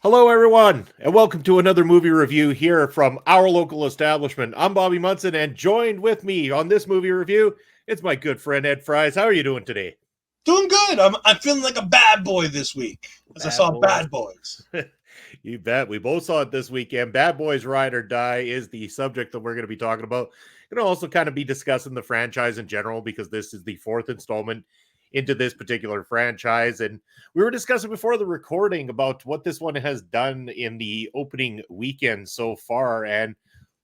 Hello, everyone, and welcome to another movie review here from our local establishment. I'm Bobby Munson, and joined with me on this movie review, it's my good friend Ed Fries. How are you doing today? Doing good. I'm feeling like a bad boy this week as I Bad saw boys. Bad Boys. You bet. We both saw it this weekend. Bad Boys Ride or Die is the subject that we're going to be talking about. Going to also kind of be discussing the franchise in general because this is the fourth installment into this particular franchise. And we were discussing before the recording about what this one has done in the opening weekend so far. And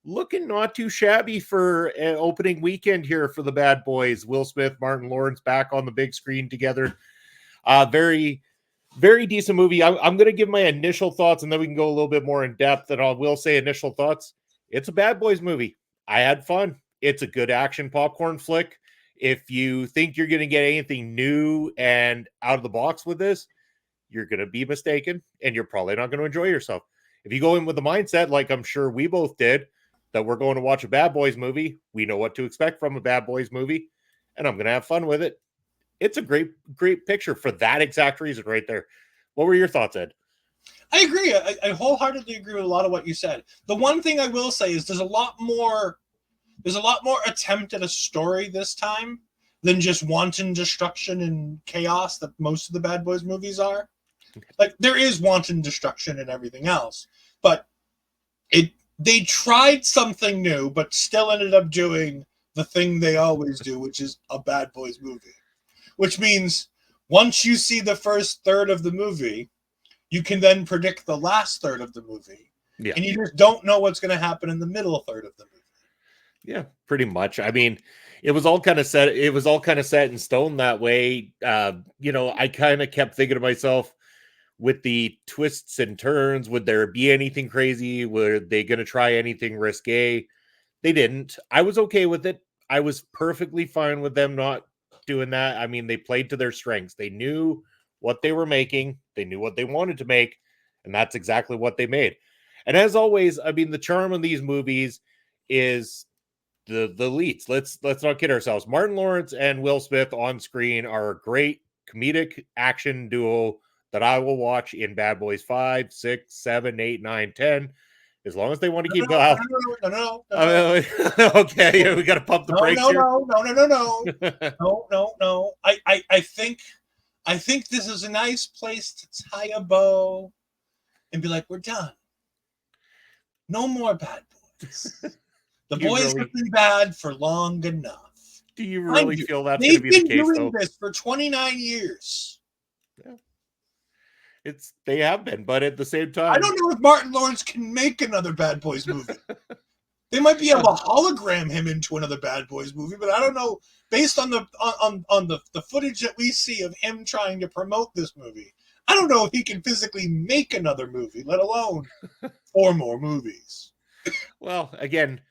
looking not too shabby for an opening weekend here for the Bad Boys. Will Smith, Martin Lawrence back on the big screen together. Very decent movie. I'm going to give my initial thoughts and then we can go a little bit more in depth. And I will say initial thoughts. It's a Bad Boys movie. I had fun. It's a good action popcorn flick. If you think you're going to get anything new and out of the box with this, you're going to be mistaken and you're probably not going to enjoy yourself. If you go in with the mindset, like I'm sure we both did, that we're going to watch a Bad Boys movie, we know what to expect from a Bad Boys movie, and I'm going to have fun with it. It's a great picture for that exact reason right there. What were your thoughts, Ed? I agree. I wholeheartedly agree with a lot of what you said. The one thing I will say is there's a lot more attempt at a story this time than just wanton destruction and chaos that most of the Bad Boys movies are. Like there is wanton destruction and everything else, but they tried something new, but still ended up doing the thing they always do, which is a Bad Boys movie. Which means once you see the first third of the movie, you can then predict the last third of the movie. Yeah. And you just don't know what's going to happen in the middle third of the movie. Yeah, pretty much. I mean, it was all kind of set in stone that way. I kind of kept thinking to myself, with the twists and turns, would there be anything crazy? Were they going to try anything risque? They didn't. I was okay with it. I was perfectly fine with them not doing that. I mean, they played to their strengths. They knew what they were making. They knew what they wanted to make, and that's exactly what they made. And as always, I mean, the charm of these movies is the leads. Let's not kid ourselves. Martin Lawrence and Will Smith on screen are a great comedic action duo that I will watch in Bad Boys 5, 6, 7, 8, 9, 10. As long as they want to keep No. Okay, we got to pump the brakes here. No. I think this is a nice place to tie a bow and be like, we're done. No more Bad Boys. The boys have been bad for long enough. Do you really feel that's going to be the case, though? They've been doing this for 29 years. Yeah. They have been, but at the same time, I don't know if Martin Lawrence can make another Bad Boys movie. They might be able to hologram him into another Bad Boys movie, but I don't know. Based on the footage that we see of him trying to promote this movie, I don't know if he can physically make another movie, let alone 4 more movies. Well, again,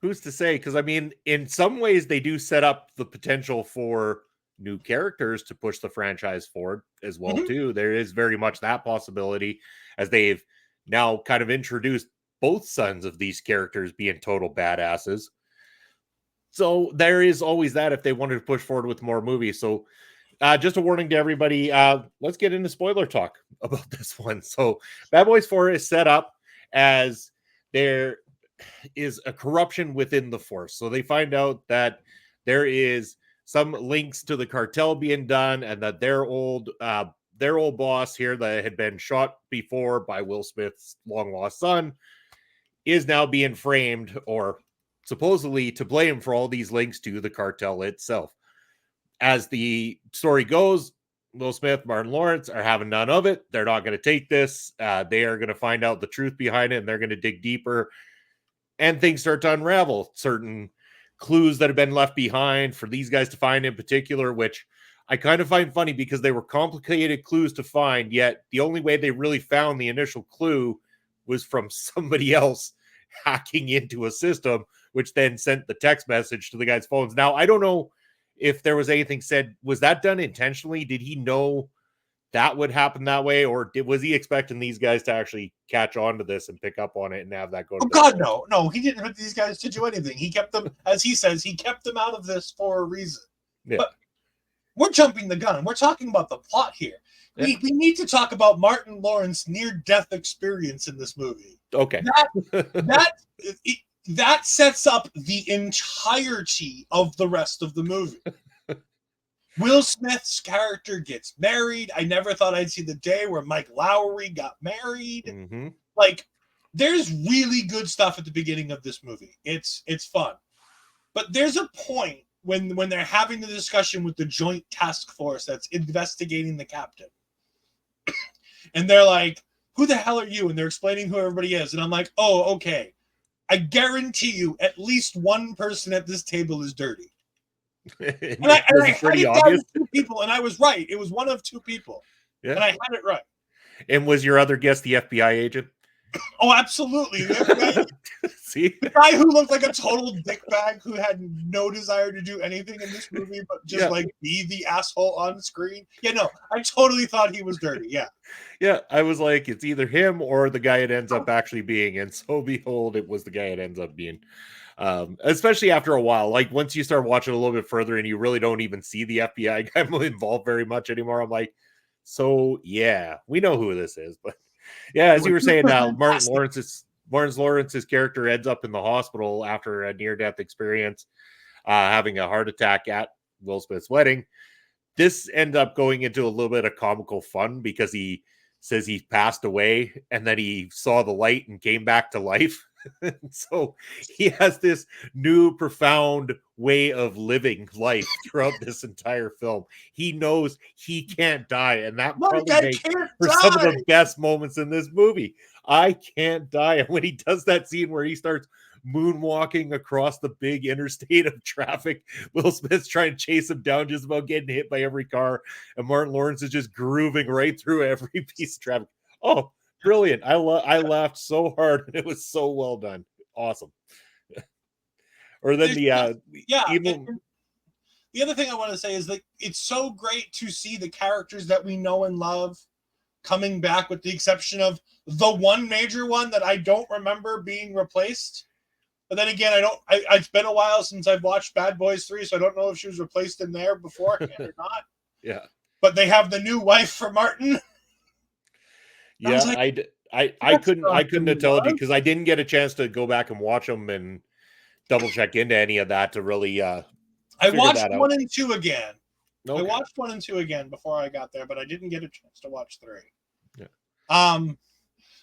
who's to say? Because I mean, in some ways, they do set up the potential for new characters to push the franchise forward as well, too. There is very much that possibility, as they've now kind of introduced both sons of these characters being total badasses. So there is always that if they wanted to push forward with more movies. So just a warning to everybody, let's get into spoiler talk about this one. So Bad Boys 4 is set up as there is a corruption within the force. So they find out that there is some links to the cartel being done, and that their old boss here that had been shot before by Will Smith's long lost son is now being framed, or supposedly to blame for all these links to the cartel itself. As the story goes, Will Smith, Martin Lawrence are having none of it. They're not going to take this. They are going to find out the truth behind it, and they're going to dig deeper, and things start to unravel. Certain clues that have been left behind for these guys to find in particular, which I kind of find funny because they were complicated clues to find, yet the only way they really found the initial clue was from somebody else hacking into a system, which then sent the text message to the guy's phones. Now, I don't know if there was anything said. Was that done intentionally? Did he know that would happen that way, or was he expecting these guys to actually catch on to this and pick up on it and have that go? Oh God, no, he didn't want these guys to do anything. He kept them, as he says, he kept them out of this for a reason. Yeah. But we're jumping the gun. We're talking about the plot here. Yeah. We need to talk about Martin Lawrence's near-death experience in this movie. Okay. That sets up the entirety of the rest of the movie. Will Smith's character gets married. I never thought I'd see the day where Mike Lowry got married. Mm-hmm. Like, there's really good stuff at the beginning of this movie. It's fun. But there's a point when they're having the discussion with the joint task force that's investigating the captain. And they're like, who the hell are you? And they're explaining who everybody is. And I'm like, oh, okay. I guarantee you at least one person at this table is dirty. And I had it down to 2 people, and I was right. It was one of 2 people. Yeah. And I had it right. And was your other guest the FBI agent? Oh, absolutely. The FBI, see? The guy who looked like a total dickbag who had no desire to do anything in this movie but just like be the asshole on screen. Yeah, no, I totally thought he was dirty. Yeah. Yeah, I was like, it's either him or the guy it ends up actually being. And so behold, it was the guy it ends up being. Especially after a while, like once you start watching a little bit further and you really don't even see the FBI guy involved very much anymore, I'm like, so yeah, we know who this is. But yeah, as you were saying, Martin Lawrence's character ends up in the hospital after a near-death experience, having a heart attack at Will Smith's wedding. This ends up going into a little bit of comical fun because he says he passed away and then he saw the light and came back to life. So he has this new profound way of living life throughout this entire film. He knows he can't die, and that probably makes for some of the best moments in this movie. I can't die. And when he does that scene where he starts moonwalking across the big interstate of traffic, Will Smith's trying to chase him down, just about getting hit by every car, and Martin Lawrence is just grooving right through every piece of traffic. Oh, brilliant. I laughed so hard, and it was so well done. Awesome. Or then the other thing I want to say is that it's so great to see the characters that we know and love coming back, with the exception of the one major one that I don't remember being replaced. But then again, it's been a while since I've watched Bad Boys 3, so I don't know if she was replaced in there beforehand or not. Yeah. But they have the new wife for Martin. Yeah, I couldn't have told you because I didn't get a chance to go back and watch them and double check into any of that to really I watched 1 and 2 again. Okay. I watched 1 and 2 again before I got there, but I didn't get a chance to watch 3. Yeah.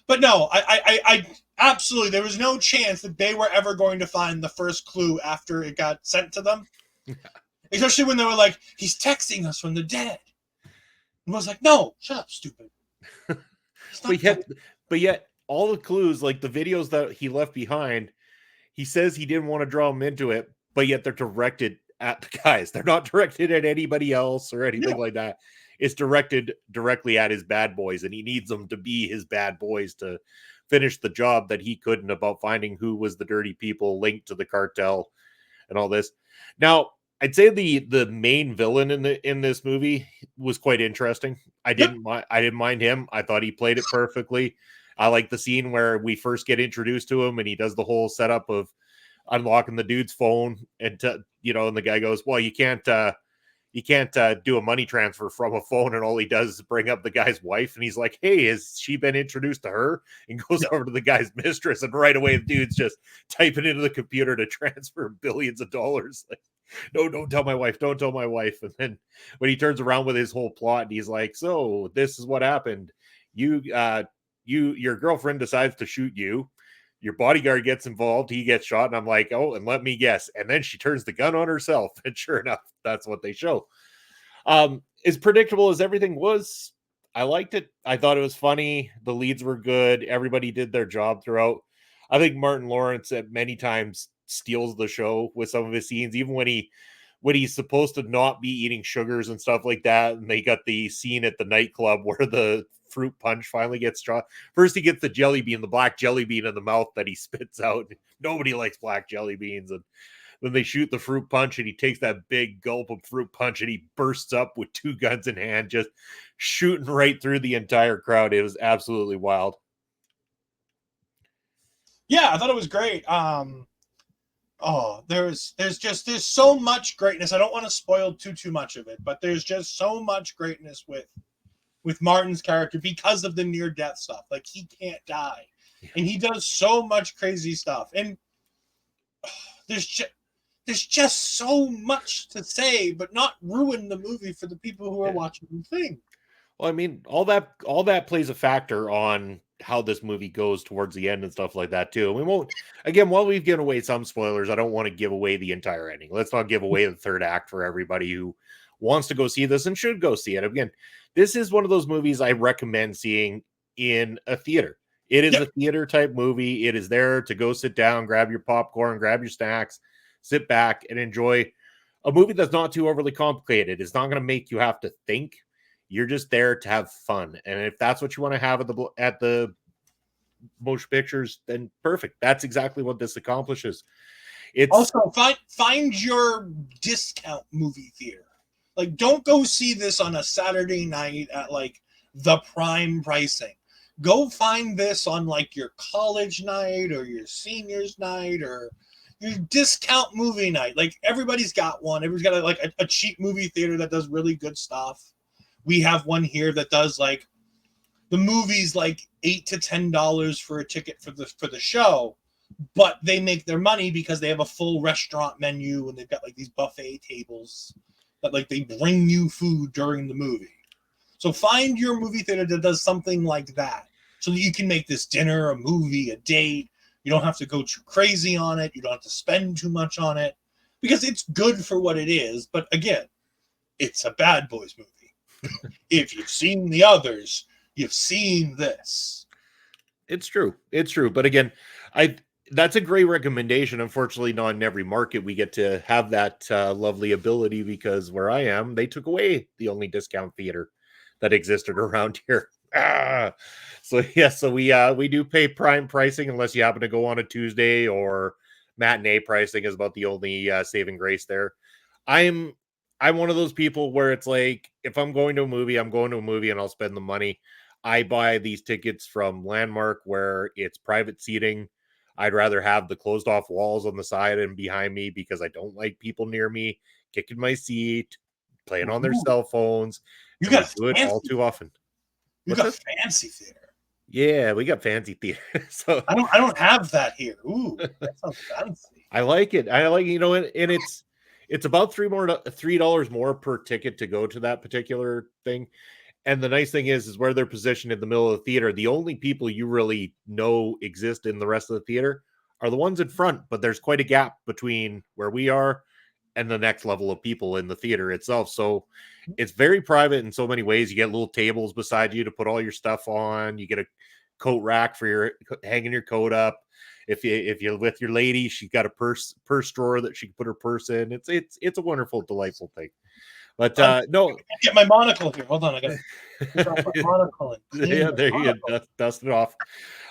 But no, I absolutely, there was no chance that they were ever going to find the first clue after it got sent to them. Especially when they were like, he's texting us from the dead. And I was like, no, shut up, stupid. But yet, all the clues, like the videos that he left behind, he says he didn't want to draw them into it, but yet they're directed at the guys. They're not directed at anybody else or anything like that. It's directed directly at his bad boys, and he needs them to be his bad boys to finish the job that he couldn't about finding who was the dirty people linked to the cartel and all this. Now, I'd say the main villain in this movie was quite interesting. I didn't mind him. I thought he played it perfectly. I like the scene where we first get introduced to him and he does the whole setup of unlocking the dude's phone and and the guy goes, well, you can't do a money transfer from a phone, and all he does is bring up the guy's wife, and he's like, hey, has she been introduced to her? And goes over to the guy's mistress, and right away the dude's just typing into the computer to transfer billions of dollars. Like, no, don't tell my wife, don't tell my wife. And then when he turns around with his whole plot and he's like, so this is what happened. Your girlfriend decides to shoot you. Your bodyguard gets involved. He gets shot. And I'm like, oh, and let me guess. And then she turns the gun on herself. And sure enough, that's what they show. As predictable as everything was, I liked it. I thought it was funny. The leads were good. Everybody did their job throughout. I think Martin Lawrence at many times steals the show with some of his scenes, even when he's supposed to not be eating sugars and stuff like that. And they got the scene at the nightclub where the fruit punch finally gets shot. First he gets the black jelly bean in the mouth that he spits out. Nobody likes black jelly beans. And then they shoot the fruit punch and he takes that big gulp of fruit punch and he bursts up with 2 guns in hand, just shooting right through the entire crowd. It was absolutely wild. Yeah, I thought it was great. There's so much greatness. I don't want to spoil too much of it, but there's just so much greatness with with Martin's character because of the near-death stuff. Like, he can't die. Yeah. And he does so much crazy stuff. And there's just so much to say, but not ruin the movie for the people who are watching the thing. Well, I mean, all that plays a factor on how this movie goes towards the end and stuff like that too. And we won't, again, while we've given away some spoilers, I don't want to give away the entire ending. Let's not give away the third act for everybody who wants to go see this and should go see it. Again, this is one of those movies I recommend seeing in a theater. It is a theater type movie. It is there to go sit down, grab your popcorn, grab your snacks, sit back and enjoy a movie that's not too overly complicated. It's not going to make you have to think. You're just there to have fun. And if that's what you want to have at the motion pictures, then perfect. That's exactly what this accomplishes. It's also find your discount movie theater. Like, don't go see this on a Saturday night at like the prime pricing. Go find this on like your college night or your seniors night or your discount movie night. Like, everybody's got one. Everybody's got a cheap movie theater that does really good stuff. We have one here that does like the movie's like $8 to $10 for a ticket for the show, but they make their money because they have a full restaurant menu and they've got like these buffet tables that like they bring you food during the movie. So find your movie theater that does something like that so that you can make this dinner, a movie, a date. You don't have to go too crazy on it. You don't have to spend too much on it because it's good for what it is. But again, it's a Bad Boys movie. If you've seen the others, you've seen this. It's true. But again, that's a great recommendation. Unfortunately, not in every market we get to have that lovely ability because where I am, they took away the only discount theater that existed around here. So we do pay prime pricing unless you happen to go on a Tuesday, or matinee pricing is about the only saving grace there. I'm one of those people where it's like, if I'm going to a movie, I'm going to a movie and I'll spend the money. I buy these tickets from Landmark where it's private seating. I'd rather have the closed off walls on the side and behind me because I don't like people near me kicking my seat, playing on their cell phones. You got do it all too often. You got fancy theater. Yeah, we got fancy theater. So I don't have that here. Ooh, that sounds fancy. I like it. And it's about $3 more per ticket to go to that particular thing. And the nice thing is where they're positioned in the middle of the theater, the only people you really know exist in the rest of the theater are the ones in front, but there's quite a gap between where we are and the next level of people in the theater itself. So it's very private in so many ways. You get little tables beside you to put all your stuff on. You get a coat rack for your hanging your coat up. If you're with your lady, she's got a purse drawer that she can put her purse in. It's a wonderful, delightful thing. But no, get my monocle here. Hold on, I got my monocle. Yeah, there you go. Dust it off.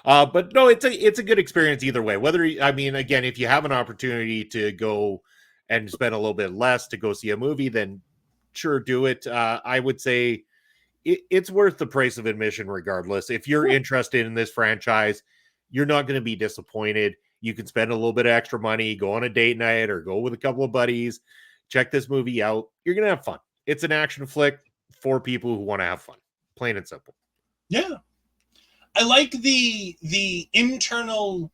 But no, it's a good experience either way. Again, if you have an opportunity to go and spend a little bit less to go see a movie, then sure, do it. I would say it's worth the price of admission regardless. If you're interested in this franchise, you're not going to be disappointed. You can spend a little bit of extra money, go on a date night or go with a couple of buddies, check this movie out. You're going to have fun. It's an action flick for people who want to have fun. Plain and simple. Yeah. I like the internal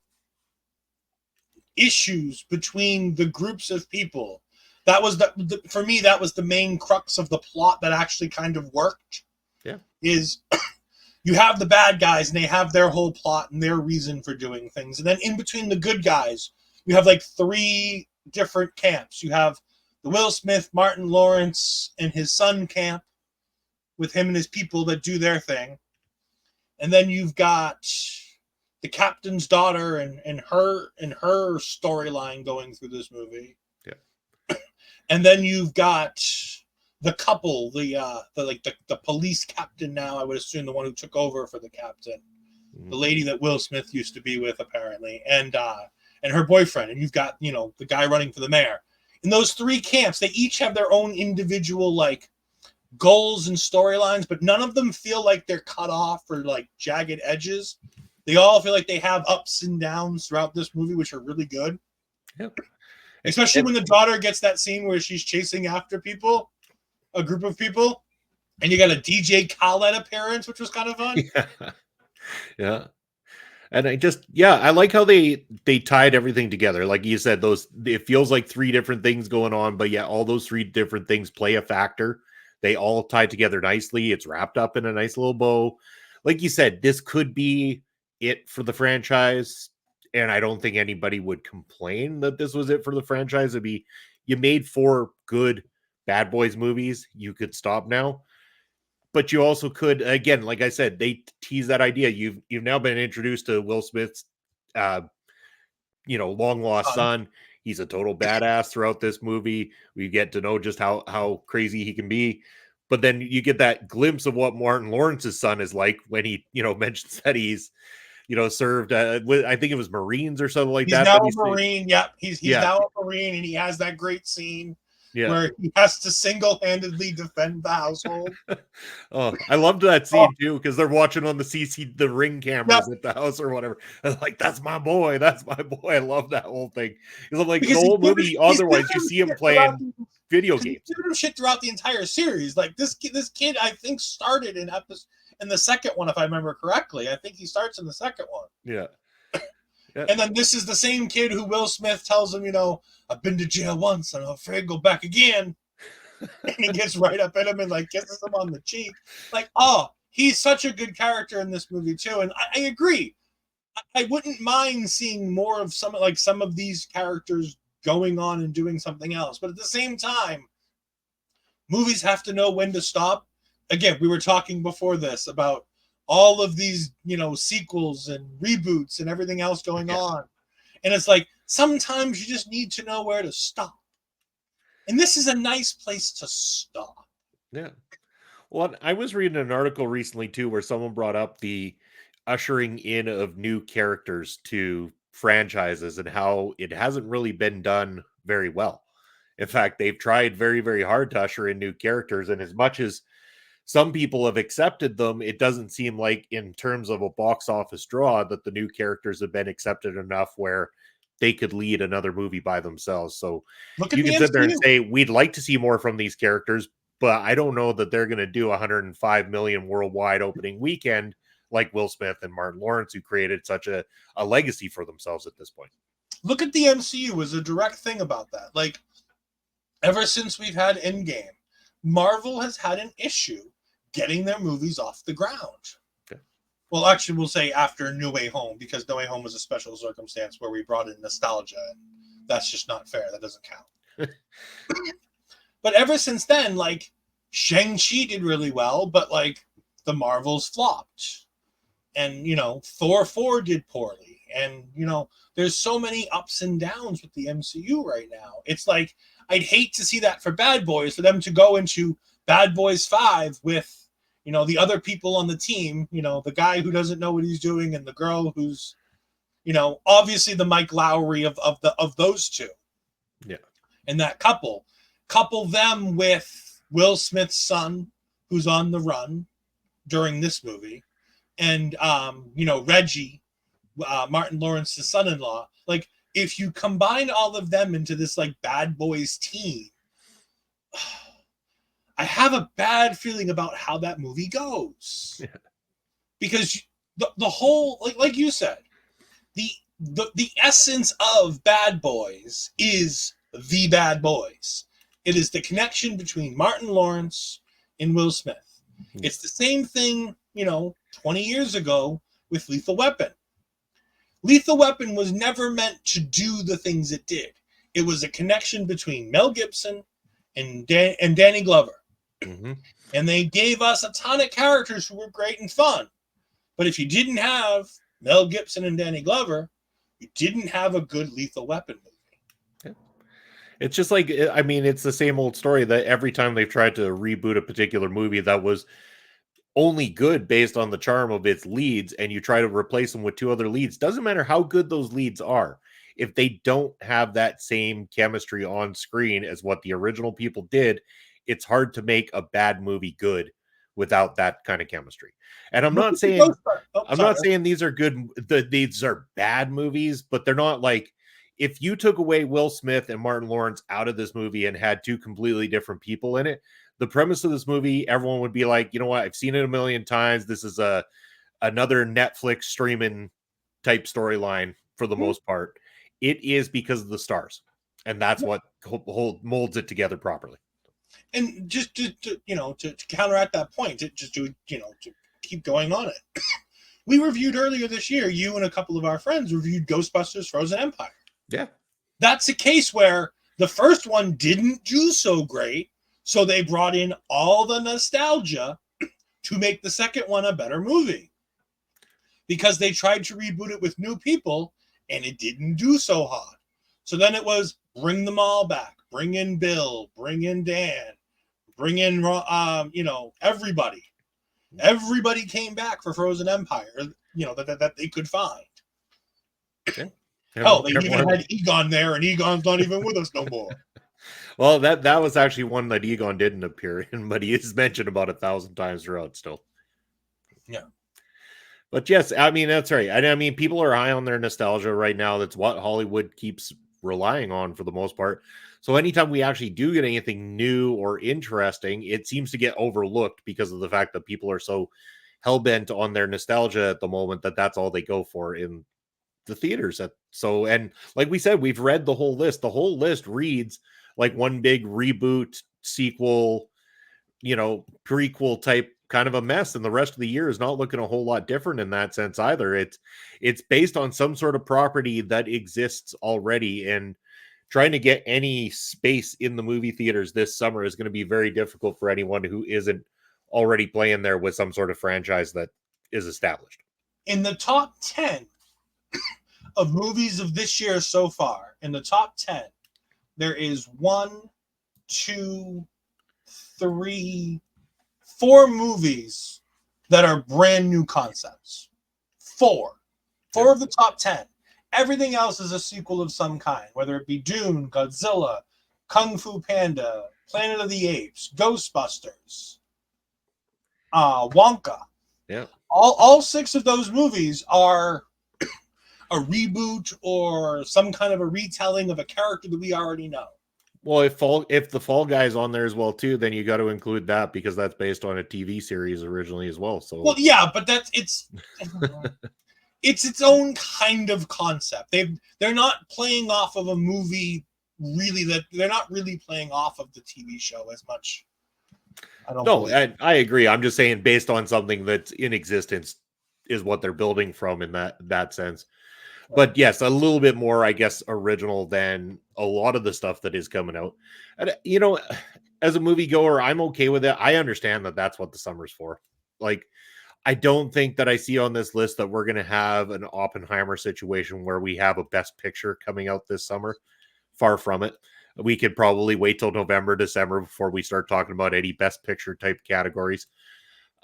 issues between the groups of people. That was for me, that was the main crux of the plot that actually kind of worked. Yeah. Is you have the bad guys and they have their whole plot and their reason for doing things. And then in between the good guys, you have like 3 different camps. You have the Will Smith, Martin Lawrence, and his son camp with him and his people that do their thing. And then you've got the captain's daughter and her storyline going through this movie. Yeah. And then you've got the couple, the police captain now, I would assume the one who took over for the captain, the lady that Will Smith used to be with apparently, and her boyfriend, and you've got the guy running for the mayor. In those 3 camps, they each have their own individual like goals and storylines, but none of them feel like they're cut off or like jagged edges. They all feel like they have ups and downs throughout this movie, which are really good. Yep. Especially when the daughter gets that scene where she's chasing after people. A group of people, And you got a DJ Khaled appearance, which was kind of fun. Yeah. Yeah. And I like how they tied everything together. Like you said, it feels like three different things going on, but yeah, all those three different things play a factor. They all tie together nicely. It's wrapped up in a nice little bow. Like you said, this could be it for the franchise, and I don't think anybody would complain that this was it for the franchise. It'd be, you made 4 good Bad Boys movies. You could stop now. But you also could, again, like I said, they tease that idea. You've now been introduced to Will Smith's, long lost son. He's a total badass throughout this movie. We get to know just how crazy he can be. But then you get that glimpse of what Martin Lawrence's son is like when he, mentions that he's, served with, I think it was Marines or something like he's that. Now a Marine. Yep. He's Yeah. now a Marine, and he has that great scene Yeah. where he has to single-handedly defend the household. Oh, I loved that scene too, because they're watching on the ring cameras at the house or whatever. And like, that's my boy. That's my boy. I love that whole thing. Because I'm like, Because the whole movie, otherwise you see him playing video games. He's doing shit throughout the entire series. Like this kid, I think, started in the second one, if I remember correctly. I think he starts in the second one. Yeah. Yeah. And then this is the same kid who Will Smith tells him, I've been to jail once and I'm afraid to go back again. And he gets right up at him and like kisses him on the cheek. Like, he's such a good character in this movie too. And I agree. I wouldn't mind seeing more of some of these characters going on and doing something else. But at the same time, movies have to know when to stop. Again, we were talking before this about all of these, sequels and reboots and everything else going on. And it's like, sometimes you just need to know where to stop. And this is a nice place to stop. Yeah. Well, I was reading an article recently too, where someone brought up the ushering in of new characters to franchises and how it hasn't really been done very well. In fact, they've tried very, very hard to usher in new characters. And as much as some people have accepted them, it doesn't seem like, in terms of a box office draw, that the new characters have been accepted enough where they could lead another movie by themselves. So you can sit there and say, we'd like to see more from these characters, but I don't know that they're going to do 105 million worldwide opening weekend like Will Smith and Martin Lawrence, who created such a legacy for themselves at this point. Look at the MCU as a direct thing about that. Like, ever since we've had Endgame, Marvel has had an issue getting their movies off the ground. Okay. Well, actually, we'll say after No Way Home, because No Way Home was a special circumstance where we brought in nostalgia, and that's just not fair. That doesn't count. But ever since then, like, Shang-Chi did really well, but, like, the Marvels flopped. And, Thor 4 did poorly. And, there's so many ups and downs with the MCU right now. It's like, I'd hate to see that for Bad Boys, for them to go into Bad Boys 5 with, the other people on the team, the guy who doesn't know what he's doing and the girl who's, obviously the Mike Lowry of those two. Yeah. And that couple them with Will Smith's son, who's on the run during this movie, and Reggie, Martin Lawrence's son-in-law. Like, if you combine all of them into this like Bad Boys team, I have a bad feeling about how that movie goes. Yeah. Because the whole, like you said, the essence of Bad Boys is the Bad Boys. It is the connection between Martin Lawrence and Will Smith. Mm-hmm. It's the same thing, 20 years ago with Lethal Weapon. Lethal Weapon was never meant to do the things it did. It was a connection between Mel Gibson and Danny Glover. Mm-hmm. And they gave us a ton of characters who were great and fun. But if you didn't have Mel Gibson and Danny Glover, you didn't have a good Lethal Weapon movie. Yeah. It's just like, it's the same old story that every time they've tried to reboot a particular movie that was only good based on the charm of its leads, and you try to replace them with 2 other leads, doesn't matter how good those leads are. If they don't have that same chemistry on screen as what the original people did, it's hard to make a bad movie good without that kind of chemistry. And I'm not saying these are good, these are bad movies, but they're not like, if you took away Will Smith and Martin Lawrence out of this movie and had 2 completely different people in it, the premise of this movie, everyone would be like, you know what, I've seen it a million times. This is another Netflix streaming type storyline for the most part. It is because of the stars, and that's what molds it together properly. And just to counteract that point, to keep going on it, we reviewed earlier this year, you and a couple of our friends reviewed Ghostbusters Frozen Empire. Yeah. That's a case where the first one didn't do so great, so they brought in all the nostalgia to make the second one a better movie. Because they tried to reboot it with new people, and it didn't do so hot. So then it was bring them all back. Bring in Bill. Bring in Dan. Bring in, everybody. Everybody came back for Frozen Empire, that they could find. Yeah. Hell, they even had Egon there, and Egon's not even with us no more. Well, that was actually one that Egon didn't appear in, but he is mentioned about 1,000 times throughout still. Yeah. But yes, I mean, that's right. I mean, people are high on their nostalgia right now. That's what Hollywood keeps relying on for the most part. So anytime we actually do get anything new or interesting, it seems to get overlooked because of the fact that people are so hell-bent on their nostalgia at the moment that that's all they go for in the theaters. And like we said, we've read the whole list. The whole list reads like one big reboot, sequel, prequel type kind of a mess, and the rest of the year is not looking a whole lot different in that sense either. It's based on some sort of property that exists already, and trying to get any space in the movie theaters this summer is going to be very difficult for anyone who isn't already playing there with some sort of franchise that is established. In the top 10 of movies of this year so far, in the top 10, there is 4 movies that are brand new concepts. 4 of the top 10. Everything else is a sequel of some kind, whether it be Dune, Godzilla, Kung Fu Panda, Planet of the Apes, Ghostbusters, Wonka. Yeah. All 6 of those movies are a reboot or some kind of a retelling of a character that we already know. Well, if the Fall Guy's on there as well too, then you got to include that because that's based on a TV series originally as well. So yeah, but it's its own kind of concept. They're not playing off of a movie really, that they're not really playing off of the TV show as much. I agree. I'm just saying based on something that's in existence is what they're building from in that sense. But yes, a little bit more, I guess, original than a lot of the stuff that is coming out. And, as a moviegoer, I'm okay with it. I understand that that's what the summer's for. Like, I don't think that I see on this list that we're going to have an Oppenheimer situation where we have a best picture coming out this summer. Far from it. We could probably wait till November, December before we start talking about any best picture type categories.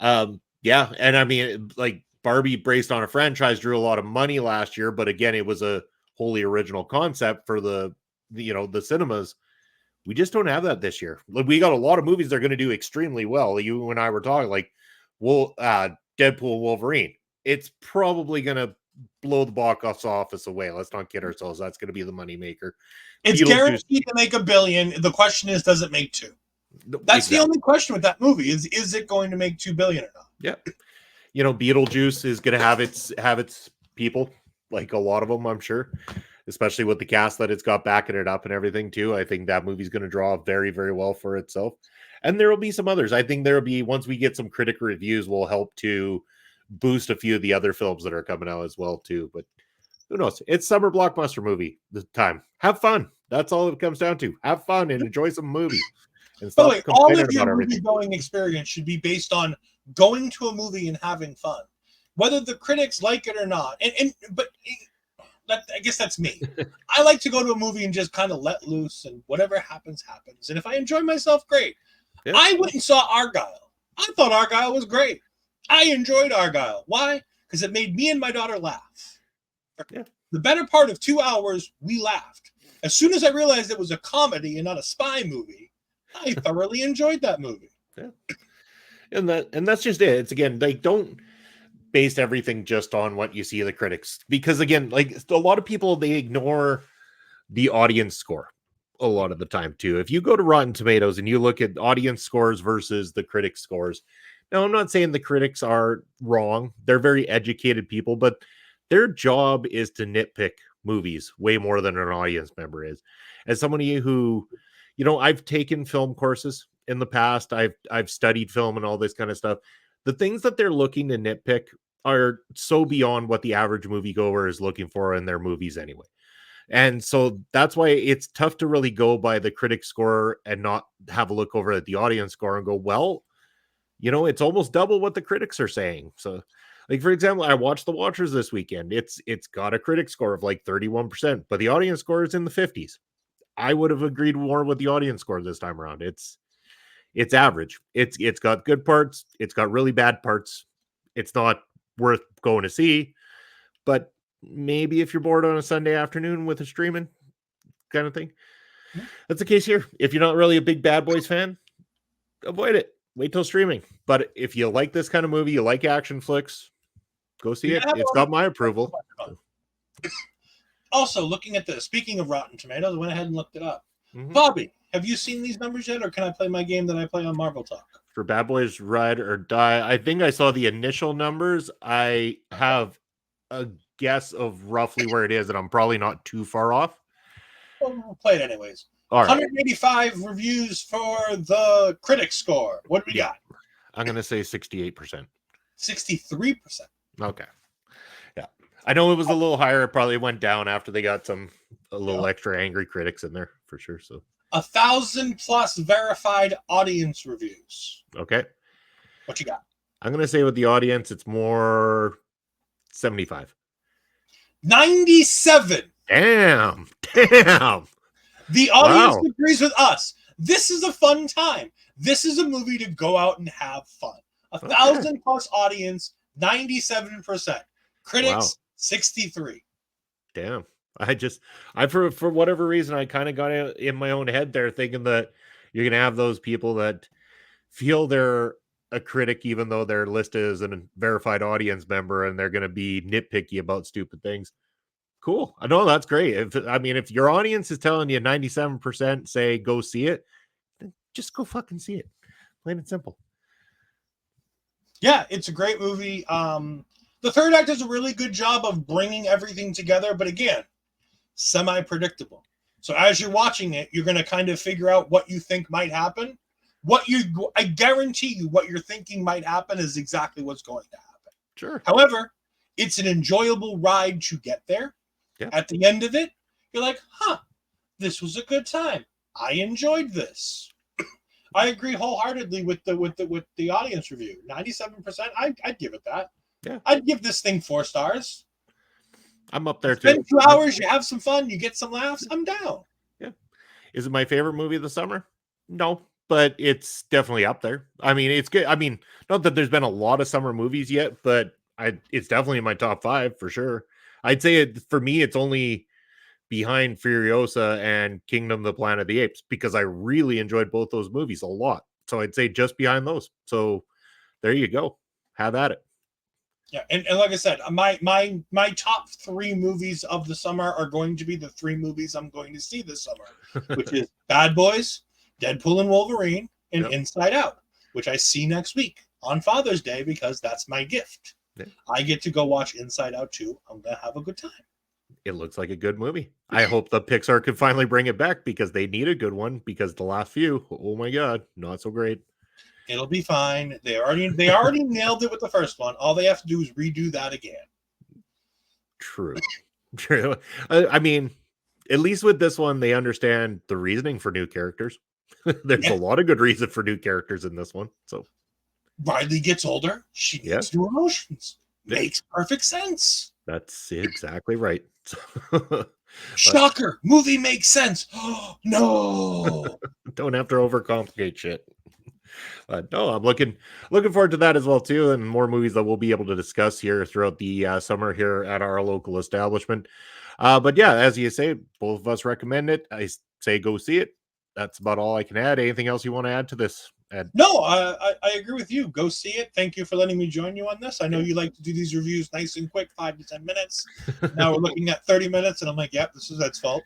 Yeah. And I mean, like, Barbie, based on a franchise, drew a lot of money last year, but again, it was a wholly original concept for the cinemas. We just don't have that this year. Like, we got a lot of movies that are going to do extremely well. You and I were talking, like, Deadpool, Wolverine. It's probably going to blow the box office away. Let's not kid ourselves. That's going to be the moneymaker. It's guaranteed to make $1 billion. The question is, does it make $2 billion? That's the only question with that movie. Is it going to make $2 billion or not? Yeah. Beetlejuice is going to have its people, like a lot of them, I'm sure, especially with the cast that it's got backing it up and everything too. I think that movie's going to draw very, very well for itself. And there will be some others. I think there'll be, once we get some critic reviews, will help to boost a few of the other films that are coming out as well too. But who knows? It's summer blockbuster movie the time. Have fun. That's all it comes down to. Have fun and enjoy some movies. And stop all of your movie-going experience should be based on going to a movie and having fun, whether the critics like it or not. I guess that's me. I like to go to a movie and just kind of let loose, and whatever happens, happens. And if I enjoy myself, great. Yeah. I went and saw Argyle. I thought Argyle was great. I enjoyed Argyle. Why? Because it made me and my daughter laugh. Yeah. The better part of 2 hours, we laughed. As soon as I realized it was a comedy and not a spy movie, I thoroughly enjoyed that movie. Yeah. And that's just it. It's, again, they don't base everything just on what you see of the critics, because again, like, a lot of people, they ignore the audience score. a lot of the time too. If you go to Rotten Tomatoes and you look at audience scores versus the critic scores, now I'm not saying the critics are wrong. They're very educated people, but their job is to nitpick movies way more than an audience member is. As somebody who, I've taken film courses in the past, I've studied film and all this kind of stuff. The things that they're looking to nitpick are so beyond what the average moviegoer is looking for in their movies anyway. And so that's why it's tough to really go by the critic score and not have a look over at the audience score and go, well, it's almost double what the critics are saying. So, like, for example, I watched The Watchers this weekend. It's got a critic score of like 31%, but the audience score is in the 50s. I would have agreed more with the audience score this time around. It's average. It's got good parts, it's got really bad parts. It's not worth going to see, but maybe if you're bored on a Sunday afternoon with a streaming kind of thing, that's the case here. If you're not really a big Bad Boys fan, avoid it. Wait till streaming. But if you like this kind of movie, you like action flicks, go see it. It's got my approval. Also, looking at this, speaking of Rotten Tomatoes, I went ahead and looked it up. Bobby, have you seen these numbers yet, or can I play my game that I play on Marvel Talk? For Bad Boys Ride or Die, I think I saw the initial numbers. I have a guess of roughly where it is, and I'm probably not too far off. Well, we'll play it anyways. All right. 185 reviews for the critic score. What do we got? I'm going to say 68%. 63%. Okay. Yeah. I know it was a little higher. It probably went down after they got a little extra angry critics in there for sure. So 1,000+ verified audience reviews. Okay. What you got? I'm going to say with the audience, it's more 75. 97. Damn. The audience agrees with us. This is a fun time. This is a movie to go out and have fun. 1,000+ audience, 97%. Critics, 63. Damn. I for whatever reason, I kind of got in my own head there thinking that you're going to have those people that feel they're a critic, even though they're listed as a verified audience member, and they're going to be nitpicky about stupid things. Cool. I know that's great. If your audience is telling you 97% say go see it, then just go fucking see it. Plain and simple. Yeah, it's a great movie. The third act does a really good job of bringing everything together, but again, semi-predictable. So as you're watching it, you're going to kind of figure out what you think might happen. I guarantee you what you're thinking might happen is exactly what's going to happen. Sure. However, it's an enjoyable ride to get there. Yeah. At the end of it, you're like, this was a good time. I enjoyed this. I agree wholeheartedly with the audience review. 97%, I'd give it that. Yeah. I'd give this thing 4 stars. I'm up there Spend too. 2 hours, you have some fun, you get some laughs. I'm down. Yeah. Is it my favorite movie of the summer? No, but it's definitely up there. It's good. Not that there's been a lot of summer movies yet, but it's definitely in my top 5 for sure. I'd say for me, it's only behind Furiosa and Kingdom of the Planet of the Apes because I really enjoyed both those movies a lot. So I'd say just behind those. So there you go. Have at it. Yeah, and like I said, my top 3 movies of the summer are going to be the 3 movies I'm going to see this summer, which is Bad Boys, Deadpool and Wolverine, and Inside Out, which I see next week on Father's Day because that's my gift. Yeah. I get to go watch Inside Out too. I'm going to have a good time. It looks like a good movie. I hope the Pixar could finally bring it back because they need a good one because the last few, oh my God, not so great. It'll be fine. They already nailed it with the first one. All they have to do is redo that again. True. At least with this one, they understand the reasoning for new characters. There's a lot of good reason for new characters in this one. So Riley gets older. She needs new emotions. Makes perfect sense. That's exactly right. Shocker. Movie makes sense. No. Don't have to overcomplicate shit. No, I'm looking forward to that as well too, and more movies that we'll be able to discuss here throughout the summer here at our local establishment. But yeah, as you say, both of us recommend it. I say go see it. That's about all I can add. Anything else you want to add to this, Ed? No, I agree with you. Go see it. Thank you for letting me join you on this. I know you like to do these reviews nice and quick, 5 to 10 minutes. Now we're looking at 30 minutes, and I'm like, yep, this is Ed's fault.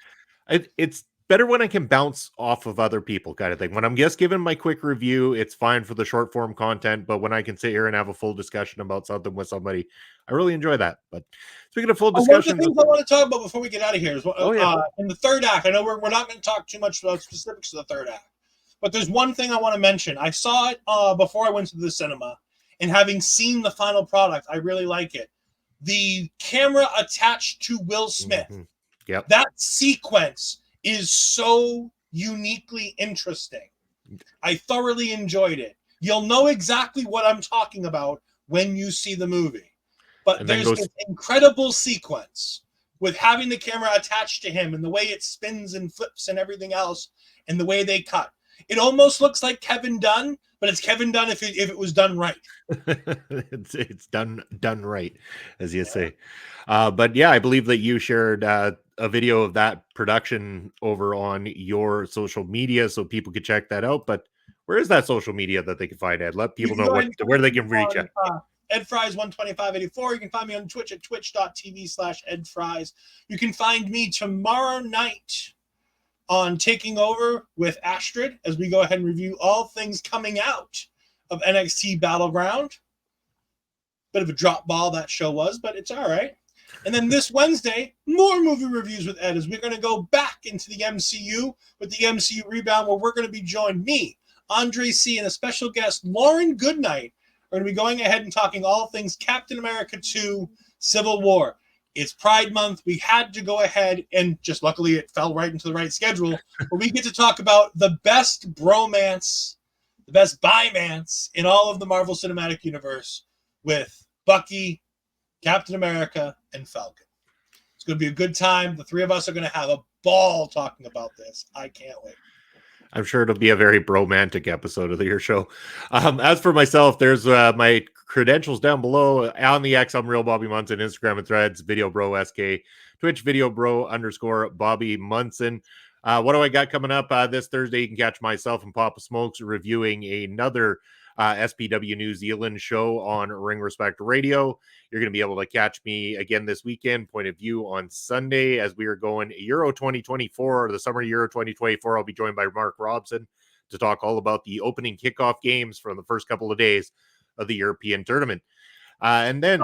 It's better when I can bounce off of other people, kind of thing. When I'm just giving my quick review, it's fine for the short form content, but when I can sit here and have a full discussion about something with somebody, I really enjoy that. But speaking of full One of the discussions, things I want to talk about before we get out of here is yeah. In the third act. I know we're not going to talk too much about specifics of the third act, but there's one thing I want to mention. I saw it before I went to the cinema, and having seen the final product, I really like it. The camera attached to Will Smith. Mm-hmm. Yep. That sequence is so uniquely interesting. I thoroughly enjoyed it. You'll know exactly what I'm talking about when you see the movie. But there's this incredible sequence with having the camera attached to him and the way it spins and flips and everything else and the way they cut. It almost looks like Kevin Dunn, but it's Kevin Dunn if it was done right. it's done right, as you say. But yeah, I believe that you shared a video of that production over on your social media, so people could check that out. But where is that social media that they can find Ed? Let people know where they can reach you. Ed Fries 12584. You can find me on Twitch at twitch.tv/Ed Fries. You can find me tomorrow night on Taking Over with Astrid as we go ahead and review all things coming out of NXT Battleground. Bit of a drop ball that show was, but it's all right. And then this Wednesday, more movie reviews with Ed as we're going to go back into the MCU with the MCU Rebound, where we're going to be joined, me, Andre C., and a special guest, Lauren Goodnight. We're going to be going ahead and talking all things Captain America 2 Civil War. It's Pride Month. We had to go ahead and just luckily it fell right into the right schedule. But we get to talk about the best bromance, the best bimance in all of the Marvel Cinematic Universe with Bucky, Captain America, and Falcon. It's going to be a good time. The three of us are going to have a ball talking about this. I can't wait. I'm sure it'll be a very bromantic episode of your show. As for myself, there's my credentials down below on the X. I'm Real Bobby Munson, Instagram and Threads, Video Bro SK, Twitch Video Bro _ Bobby Munson. What do I got coming up this Thursday? You can catch myself and Papa Smokes reviewing another SPW New Zealand show on Ring Respect Radio. You're going to be able to catch me again this weekend, Point of View on Sunday, as we are going Euro 2024, or the summer Euro 2024. I'll be joined by Mark Robson to talk all about the opening kickoff games from the first couple of days of the European tournament. And then,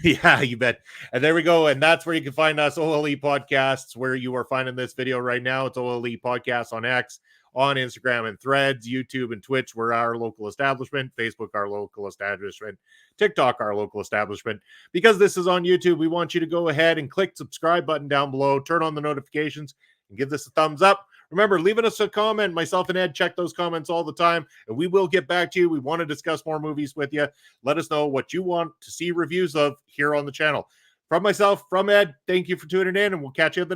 yeah, you bet. And there we go. And that's where you can find us, OLE Podcasts, where you are finding this video right now. It's OLE Podcasts on X, on Instagram and Threads, YouTube and Twitch. We're our local establishment. Facebook, our local establishment. TikTok, our local establishment. Because this is on YouTube, we want you to go ahead and click subscribe button down below, turn on the notifications, and give this a thumbs up. Remember, leaving us a comment. Myself and Ed check those comments all the time, and we will get back to you. We want to discuss more movies with you. Let us know what you want to see reviews of here on the channel. From myself, from Ed, thank you for tuning in, and we'll catch you at the